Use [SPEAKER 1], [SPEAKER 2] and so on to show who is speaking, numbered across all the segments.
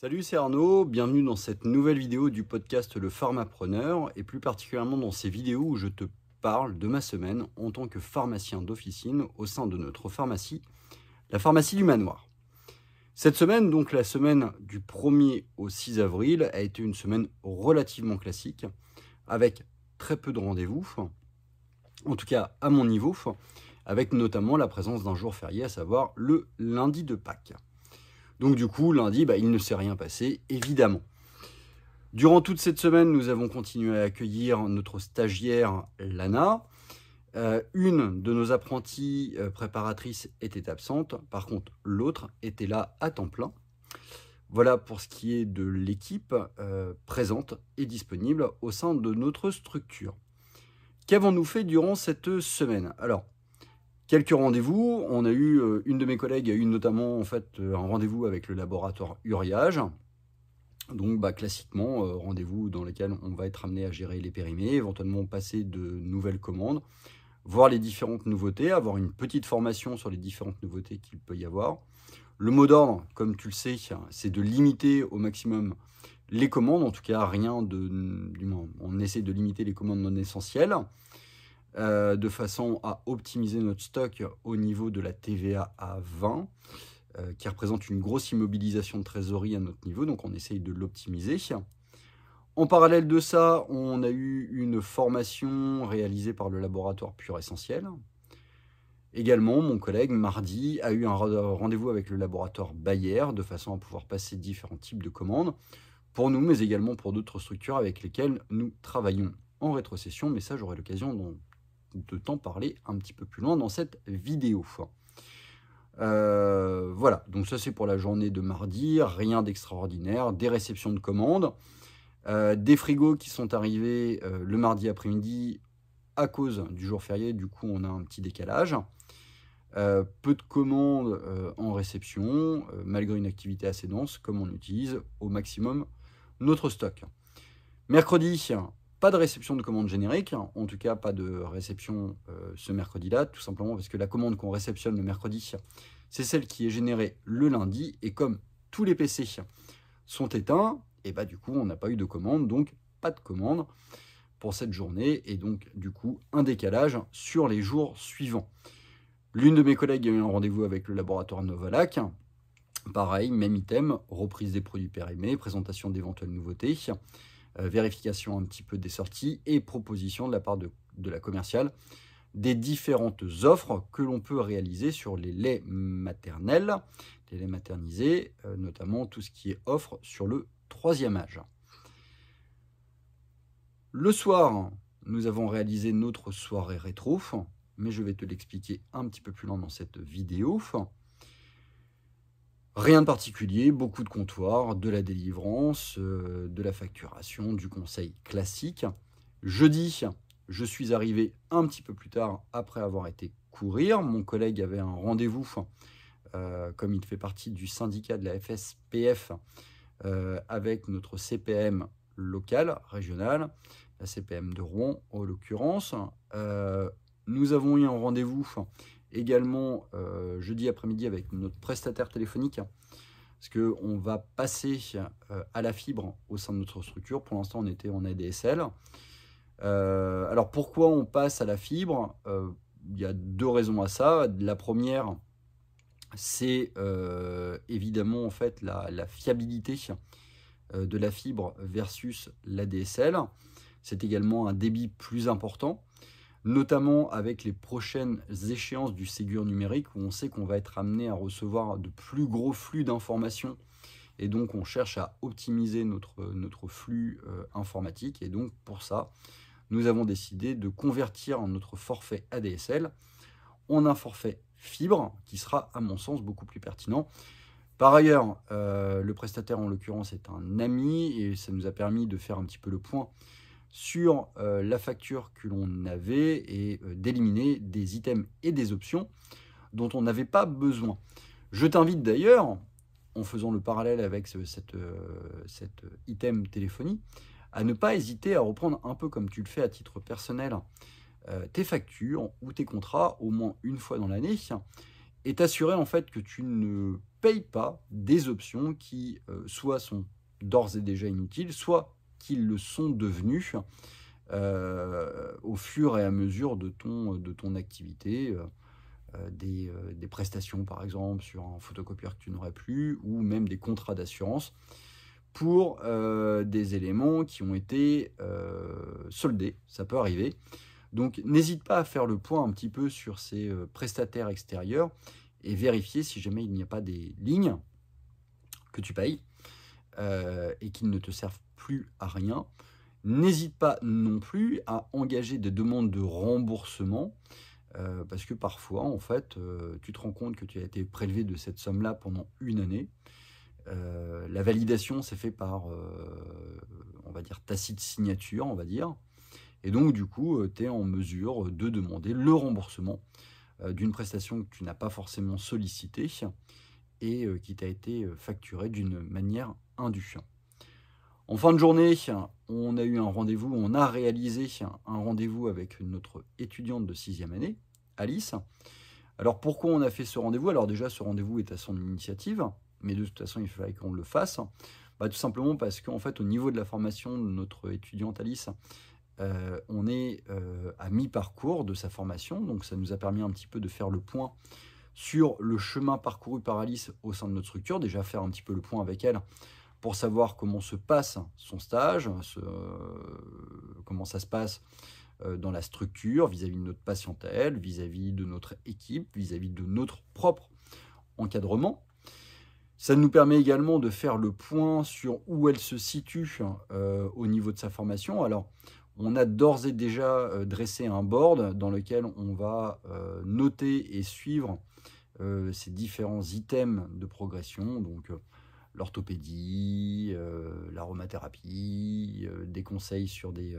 [SPEAKER 1] Salut, c'est Arnaud, bienvenue dans cette nouvelle vidéo du podcast Le Pharmapreneur et plus particulièrement dans ces vidéos où je te parle de ma semaine en tant que pharmacien d'officine au sein de notre pharmacie, la pharmacie du Manoir. Cette semaine, donc la semaine du 1er au 6 avril, a été une semaine relativement classique avec très peu de rendez-vous, en tout cas à mon niveau, avec notamment la présence d'un jour férié, à savoir le lundi de Pâques. Donc du coup, lundi, il ne s'est rien passé, évidemment. Durant toute cette semaine, nous avons continué à accueillir notre stagiaire Lana. Une de nos apprenties préparatrices était absente. Par contre, l'autre était là à temps plein. Voilà pour ce qui est de l'équipe présente et disponible au sein de notre structure. Qu'avons-nous fait durant cette semaine ? Alors, quelques rendez-vous. On a eu, une de mes collègues a eu notamment un rendez-vous avec le laboratoire Uriage. Donc classiquement, rendez-vous dans lequel on va être amené à gérer les périmés, éventuellement passer de nouvelles commandes, voir les différentes nouveautés, avoir une petite formation sur les différentes nouveautés qu'il peut y avoir. Le mot d'ordre, comme tu le sais, c'est de limiter au maximum les commandes, en tout cas on essaie de limiter les commandes non essentielles. De façon à optimiser notre stock au niveau de la TVA à 20, qui représente une grosse immobilisation de trésorerie à notre niveau, donc on essaye de l'optimiser. En parallèle de ça, on a eu une formation réalisée par le laboratoire Pur Essentiel. Également, mon collègue, mardi, a eu un rendez-vous avec le laboratoire Bayer, de façon à pouvoir passer différents types de commandes, pour nous, mais également pour d'autres structures avec lesquelles nous travaillons en rétrocession, mais ça, j'aurai l'occasion de t'en parler un petit peu plus loin dans cette vidéo. Voilà, donc ça c'est pour la journée de mardi, rien d'extraordinaire, des réceptions de commandes, des frigos qui sont arrivés le mardi après-midi à cause du jour férié, du coup on a un petit décalage. Peu de commandes en réception, malgré une activité assez dense, comme on utilise au maximum notre stock. Mercredi, pas de réception de commande générique, en tout cas pas de réception ce mercredi-là, tout simplement parce que la commande qu'on réceptionne le mercredi, c'est celle qui est générée le lundi, et comme tous les PC sont éteints, et du coup on n'a pas eu de commande, donc pas de commande pour cette journée, et donc du coup un décalage sur les jours suivants. L'une de mes collègues a eu un rendez-vous avec le laboratoire Novalac, pareil, même item, reprise des produits périmés, présentation d'éventuelles nouveautés, vérification un petit peu des sorties et proposition de la part de la commerciale des différentes offres que l'on peut réaliser sur les laits maternels, les laits maternisés, notamment tout ce qui est offre sur le 3e âge. Le soir, nous avons réalisé notre soirée rétro, mais je vais te l'expliquer un petit peu plus loin dans cette vidéo. Rien de particulier, beaucoup de comptoirs, de la délivrance, de la facturation, du conseil classique. Jeudi, je suis arrivé un petit peu plus tard après avoir été courir. Mon collègue avait un rendez-vous, comme il fait partie du syndicat de la FSPF, avec notre CPM local, régional, la CPM de Rouen en l'occurrence. Nous avons eu un rendez-vous également jeudi après-midi avec notre prestataire téléphonique, parce qu'on va passer à la fibre au sein de notre structure. Pour l'instant, on était en ADSL. Alors, pourquoi on passe à la fibre ? Il y a deux raisons à ça. La première, c'est évidemment la fiabilité de la fibre versus l'ADSL. C'est également un débit plus important, notamment avec les prochaines échéances du Ségur numérique, où on sait qu'on va être amené à recevoir de plus gros flux d'informations, et donc on cherche à optimiser notre flux informatique, et donc pour ça, nous avons décidé de convertir notre forfait ADSL en un forfait fibre, qui sera à mon sens beaucoup plus pertinent. Par ailleurs, le prestataire en l'occurrence est un ami, et ça nous a permis de faire un petit peu le point sur la facture que l'on avait et d'éliminer des items et des options dont on n'avait pas besoin. Je t'invite d'ailleurs, en faisant le parallèle avec cet item téléphonie, à ne pas hésiter à reprendre un peu comme tu le fais à titre personnel tes factures ou tes contrats au moins une fois dans l'année, et t'assurer en fait que tu ne paye pas des options qui soit sont d'ores et déjà inutiles, soit qu'ils le sont devenus au fur et à mesure de ton activité, des prestations par exemple sur un photocopieur que tu n'aurais plus, ou même des contrats d'assurance pour des éléments qui ont été soldés, ça peut arriver. Donc n'hésite pas à faire le point un petit peu sur ces prestataires extérieurs et vérifier si jamais il n'y a pas des lignes que tu payes et qui ne te servent plus à rien. N'hésite pas non plus à engager des demandes de remboursement parce que parfois, en fait, tu te rends compte que tu as été prélevé de cette somme-là pendant une année. La validation s'est faite par, on va dire, tacite signature, on va dire. Et donc, du coup, tu es en mesure de demander le remboursement d'une prestation que tu n'as pas forcément sollicitée et qui t'a été facturée d'une manière indue. En fin de journée, on a eu un rendez-vous, on a réalisé un rendez-vous avec notre étudiante de 6e année, Alice. Alors pourquoi on a fait ce rendez-vous? Alors déjà, ce rendez-vous est à son initiative, mais de toute façon, il fallait qu'on le fasse. Tout simplement parce qu'en fait, au niveau de la formation de notre étudiante Alice, on est à mi-parcours de sa formation, donc ça nous a permis un petit peu de faire le point sur le chemin parcouru par Alice au sein de notre structure, déjà faire un petit peu le point avec elle pour savoir comment se passe son stage, comment ça se passe dans la structure, vis-à-vis de notre patientèle, vis-à-vis de notre équipe, vis-à-vis de notre propre encadrement. Ça nous permet également de faire le point sur où elle se situe au niveau de sa formation. Alors, on a d'ores et déjà dressé un board dans lequel on va noter et suivre ces différents items de progression, donc l'orthopédie, l'aromathérapie, des conseils sur des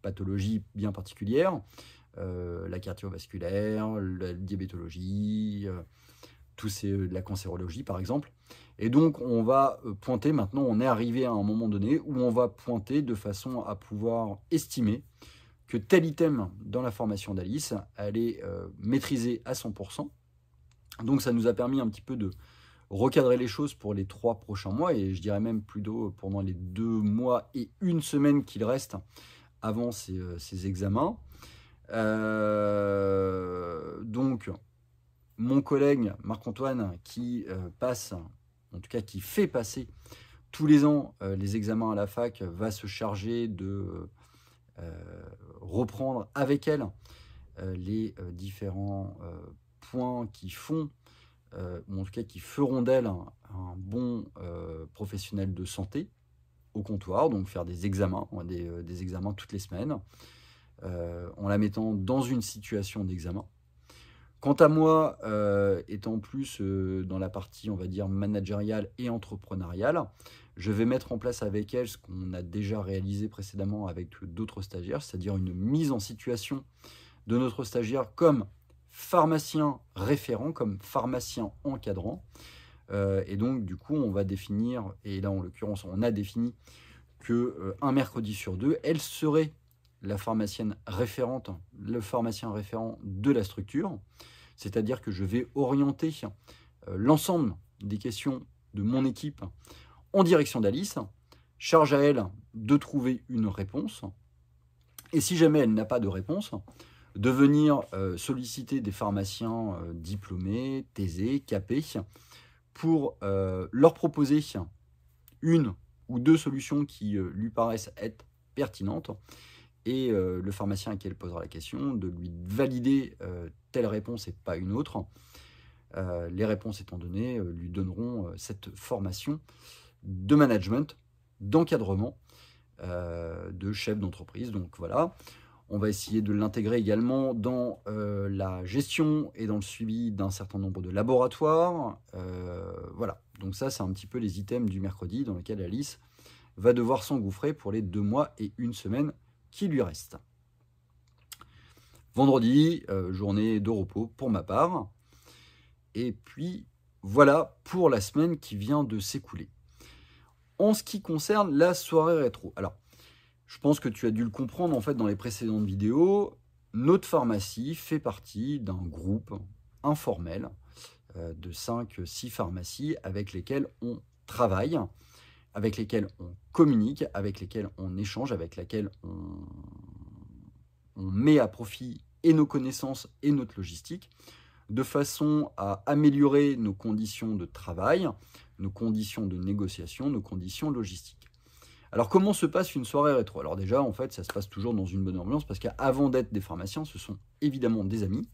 [SPEAKER 1] pathologies bien particulières, la cardiovasculaire, la diabétologie, la cancérologie par exemple. Et donc on va pointer, maintenant on est arrivé à un moment donné où on va pointer de façon à pouvoir estimer que tel item dans la formation d'Alice, elle est maîtrisée à 100%. Donc ça nous a permis un petit peu de recadrer les choses pour les 3 prochains mois, et je dirais même plutôt pendant les 2 mois et 1 semaine qu'il reste avant ces examens. Donc mon collègue Marc-Antoine qui passe, en tout cas qui fait passer tous les ans les examens à la fac, va se charger de reprendre avec elle les différents points qui font, ou en tout cas qui feront d'elle un bon professionnel de santé au comptoir, donc faire des examens, des examens toutes les semaines, en la mettant dans une situation d'examen. Quant à moi, étant plus dans la partie, on va dire, managériale et entrepreneuriale, je vais mettre en place avec elle ce qu'on a déjà réalisé précédemment avec d'autres stagiaires, c'est-à-dire une mise en situation de notre stagiaire comme pharmacien référent, comme pharmacien encadrant. Et donc, du coup, on va définir, et là, en l'occurrence, on a défini qu'un mercredi sur 2, elle serait la pharmacienne référente, le pharmacien référent de la structure. C'est-à-dire que je vais orienter l'ensemble des questions de mon équipe en direction d'Alice. Charge à elle de trouver une réponse. Et si jamais elle n'a pas de réponse, de venir solliciter des pharmaciens diplômés, thésés, capés, pour leur proposer une ou 2 solutions qui lui paraissent être pertinentes, et le pharmacien à qui elle posera la question, de lui valider telle réponse et pas une autre. Les réponses étant données, lui donneront cette formation de management, d'encadrement, de chef d'entreprise. Donc voilà, on va essayer de l'intégrer également dans la gestion et dans le suivi d'un certain nombre de laboratoires. Voilà, donc ça c'est un petit peu les items du mercredi dans lesquels Alice va devoir s'engouffrer pour les 2 mois et 1 semaine qui lui restent. Vendredi, journée de repos pour ma part. Et puis voilà pour la semaine qui vient de s'écouler. En ce qui concerne la soirée rétro, alors je pense que tu as dû le comprendre en fait dans les précédentes vidéos, notre pharmacie fait partie d'un groupe informel de 5-6 pharmacies avec lesquelles on travaille, avec lesquelles on communique, avec lesquelles on échange, avec lesquelles on met à profit et nos connaissances et notre logistique, de façon à améliorer nos conditions de travail, nos conditions de négociation, nos conditions logistiques. Alors, comment se passe une soirée rétro? Alors déjà, en fait, ça se passe toujours dans une bonne ambiance, parce qu'avant d'être des pharmaciens, ce sont évidemment des amis.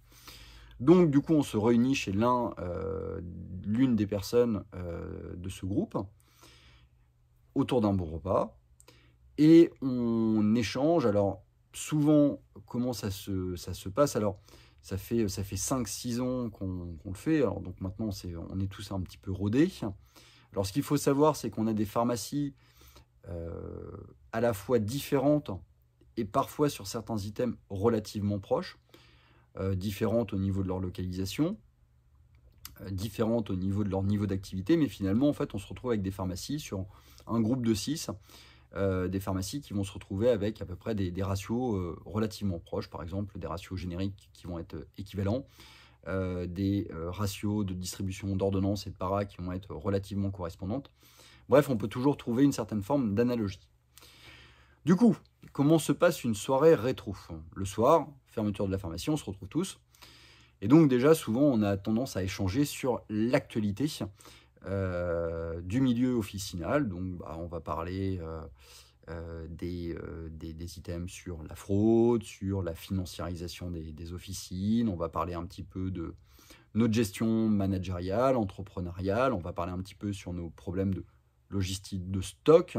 [SPEAKER 1] Donc, du coup, on se réunit chez l'une des personnes de ce groupe, autour d'un bon repas, et on échange. Alors, souvent, comment ça se passe? Alors, ça fait 5-6 ans qu'on le fait, alors donc maintenant on est tous un petit peu rodés. Alors ce qu'il faut savoir, c'est qu'on a des pharmacies à la fois différentes et parfois sur certains items relativement proches, différentes au niveau de leur localisation, différentes au niveau de leur niveau d'activité, mais finalement en fait on se retrouve avec des pharmacies sur un groupe de 6, des pharmacies qui vont se retrouver avec à peu près des ratios relativement proches, par exemple des ratios génériques qui vont être équivalents, des ratios de distribution d'ordonnances et de para qui vont être relativement correspondantes. Bref, on peut toujours trouver une certaine forme d'analogie. Du coup, comment se passe une soirée rétro? Le soir, fermeture de la pharmacie, on se retrouve tous. Et donc déjà, souvent, on a tendance à échanger sur l'actualité du milieu officinal. Donc, on va parler des items sur la fraude, sur la financiarisation des officines. On va parler un petit peu de notre gestion managériale, entrepreneuriale. On va parler un petit peu sur nos problèmes de logistique de stock,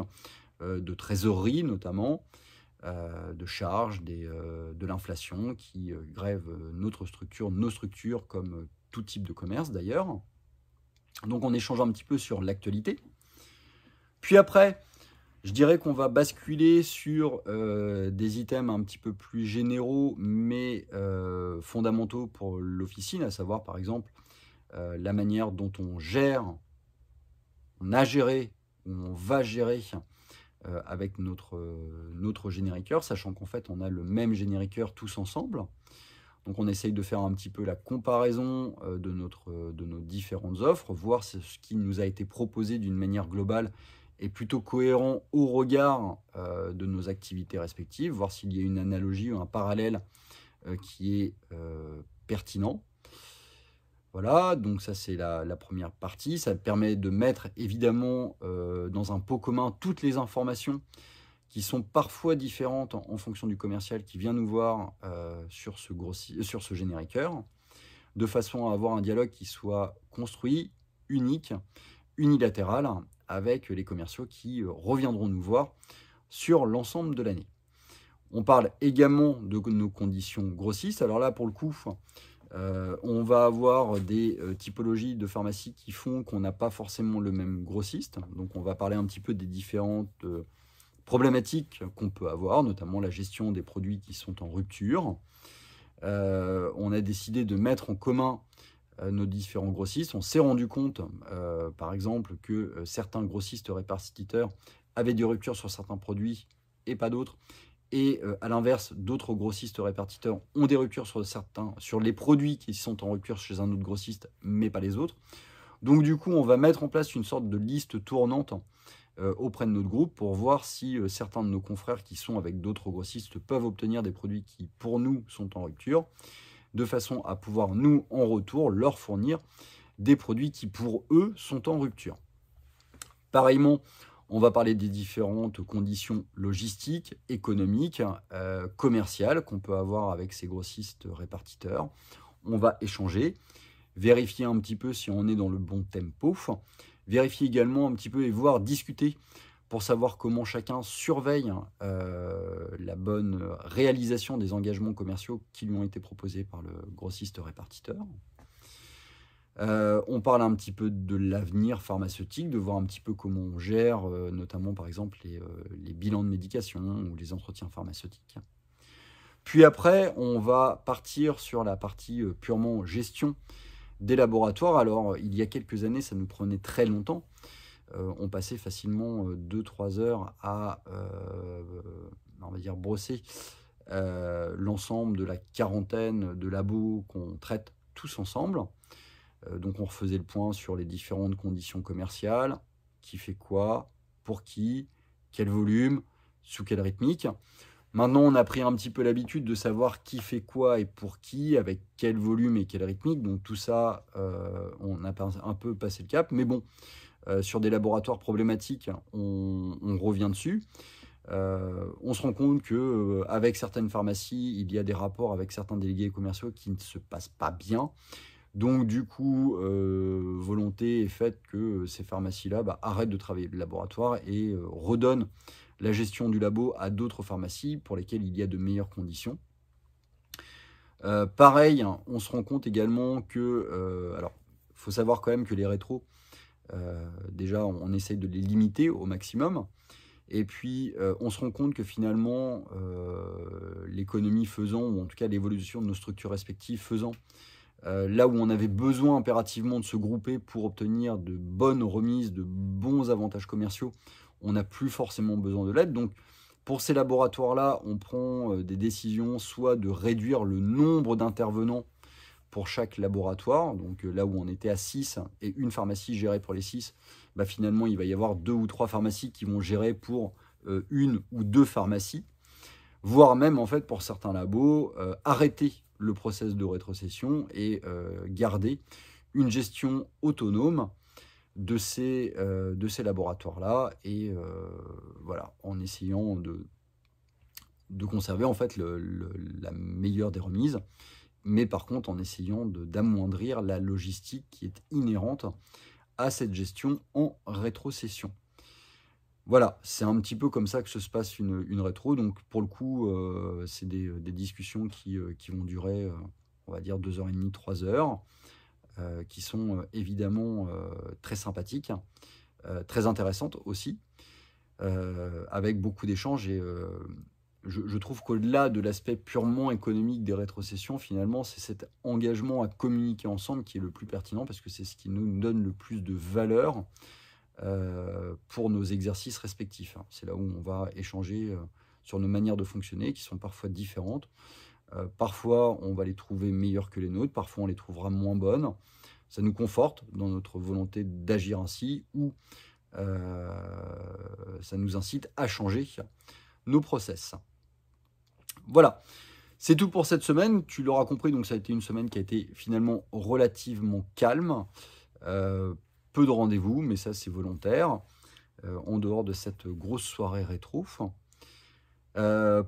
[SPEAKER 1] de trésorerie notamment, de charges, de l'inflation qui grève nos structures comme tout type de commerce d'ailleurs. Donc on échange un petit peu sur l'actualité. Puis après, je dirais qu'on va basculer sur des items un petit peu plus généraux, mais fondamentaux pour l'officine, à savoir par exemple la manière dont on a géré, ou on va gérer avec notre génériqueur, sachant qu'en fait on a le même génériqueur tous ensemble. Donc on essaye de faire un petit peu la comparaison de nos différentes offres, voir ce qui nous a été proposé d'une manière globale et plutôt cohérent au regard de nos activités respectives, voir s'il y a une analogie ou un parallèle qui est pertinent. Voilà, donc ça c'est la première partie. Ça permet de mettre évidemment dans un pot commun toutes les informations qui sont parfois différentes en fonction du commercial qui vient nous voir sur ce génériqueur, de façon à avoir un dialogue qui soit construit, unique, unilatéral, avec les commerciaux qui reviendront nous voir sur l'ensemble de l'année. On parle également de nos conditions grossistes. Alors là, pour le coup, on va avoir des typologies de pharmacie qui font qu'on n'a pas forcément le même grossiste. Donc on va parler un petit peu des différentes problématiques qu'on peut avoir, notamment la gestion des produits qui sont en rupture. On a décidé de mettre en commun nos différents grossistes. On s'est rendu compte, par exemple, que certains grossistes répartiteurs avaient des ruptures sur certains produits et pas d'autres. Et à l'inverse, d'autres grossistes répartiteurs ont des ruptures sur les produits qui sont en rupture chez un autre grossiste, mais pas les autres. Donc du coup, on va mettre en place une sorte de liste tournante auprès de notre groupe pour voir si certains de nos confrères qui sont avec d'autres grossistes peuvent obtenir des produits qui, pour nous, sont en rupture, de façon à pouvoir, nous, en retour, leur fournir des produits qui, pour eux, sont en rupture. Pareillement, on va parler des différentes conditions logistiques, économiques, commerciales qu'on peut avoir avec ces grossistes répartiteurs. On va échanger, vérifier un petit peu si on est dans le bon tempo, vérifier également un petit peu et voir discuter pour savoir comment chacun surveille la bonne réalisation des engagements commerciaux qui lui ont été proposés par le grossiste répartiteur. On parle un petit peu de l'avenir pharmaceutique, de voir un petit peu comment on gère, notamment par exemple les bilans de médication ou les entretiens pharmaceutiques. Puis après, on va partir sur la partie purement gestion des laboratoires. Alors, il y a quelques années, ça nous prenait très longtemps. On passait facilement 2-3 heures à, on va dire, brosser l'ensemble de la quarantaine de labos qu'on traite tous ensemble. Donc on refaisait le point sur les différentes conditions commerciales, qui fait quoi, pour qui, quel volume, sous quelle rythmique. Maintenant, on a pris un petit peu l'habitude de savoir qui fait quoi et pour qui, avec quel volume et quelle rythmique. Donc tout ça, on a un peu passé le cap. Mais bon, sur des laboratoires problématiques, on revient dessus. On se rend compte qu'avec certaines pharmacies, il y a des rapports avec certains délégués commerciaux qui ne se passent pas bien. Donc du coup, volonté est faite que ces pharmacies-là arrêtent de travailler le laboratoire et redonnent la gestion du labo à d'autres pharmacies pour lesquelles il y a de meilleures conditions. Pareil, on se rend compte également que, alors, il faut savoir quand même que les rétros, déjà, on essaye de les limiter au maximum. Et puis, on se rend compte que finalement, l'économie faisant, ou en tout cas l'évolution de nos structures respectives faisant, là où on avait besoin impérativement de se grouper pour obtenir de bonnes remises, de bons avantages commerciaux, on n'a plus forcément besoin de l'aide. Donc, pour ces laboratoires-là, on prend des décisions soit de réduire le nombre d'intervenants pour chaque laboratoire. Donc, là où on était à 6 et une pharmacie gérée pour les 6, finalement, il va y avoir 2 ou 3 pharmacies qui vont gérer pour une ou deux pharmacies. Voire même, en fait, pour certains labos, arrêter le process de rétrocession et garder une gestion autonome de ces laboratoires-là et voilà, en essayant de conserver en fait la meilleure des remises, mais par contre en essayant d'amoindrir la logistique qui est inhérente à cette gestion en rétrocession. Voilà, c'est un petit peu comme ça que se passe une rétro. Donc pour le coup, c'est des discussions qui vont durer, on va dire, 2h30, 3h, qui sont évidemment très sympathiques, très intéressantes aussi, avec beaucoup d'échanges. Et je trouve qu'au-delà de l'aspect purement économique des rétrocessions, finalement, c'est cet engagement à communiquer ensemble qui est le plus pertinent, parce que c'est ce qui nous donne le plus de valeur pour nos exercices respectifs. C'est là où on va échanger sur nos manières de fonctionner, qui sont parfois différentes. Parfois, on va les trouver meilleures que les nôtres, parfois on les trouvera moins bonnes. Ça nous conforte dans notre volonté d'agir ainsi, ou ça nous incite à changer nos process. Voilà, c'est tout pour cette semaine. Tu l'auras compris, donc ça a été une semaine qui a été finalement relativement calme. Peu de rendez-vous, mais ça c'est volontaire, en dehors de cette grosse soirée rétro.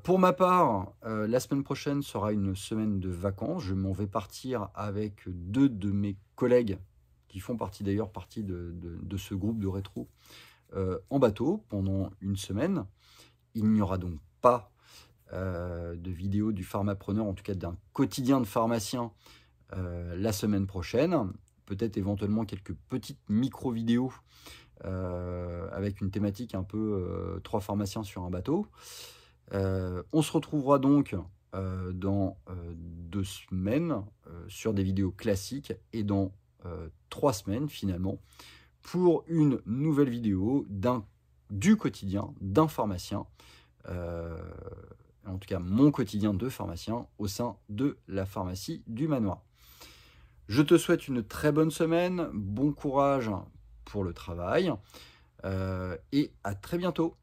[SPEAKER 1] Pour ma part, la semaine prochaine sera une semaine de vacances. Je m'en vais partir avec 2 de mes collègues, qui font d'ailleurs partie de ce groupe de rétro, en bateau pendant une semaine. Il n'y aura donc pas de vidéo du pharmapreneur, en tout cas d'un quotidien de pharmacien, la semaine prochaine. Peut-être éventuellement quelques petites micro-vidéos avec une thématique un peu 3 pharmaciens sur un bateau. On se retrouvera donc dans 2 semaines sur des vidéos classiques et dans 3 semaines finalement pour une nouvelle vidéo du quotidien d'un pharmacien, en tout cas mon quotidien de pharmacien au sein de la pharmacie du Manoir. Je te souhaite une très bonne semaine, bon courage pour le travail et à très bientôt.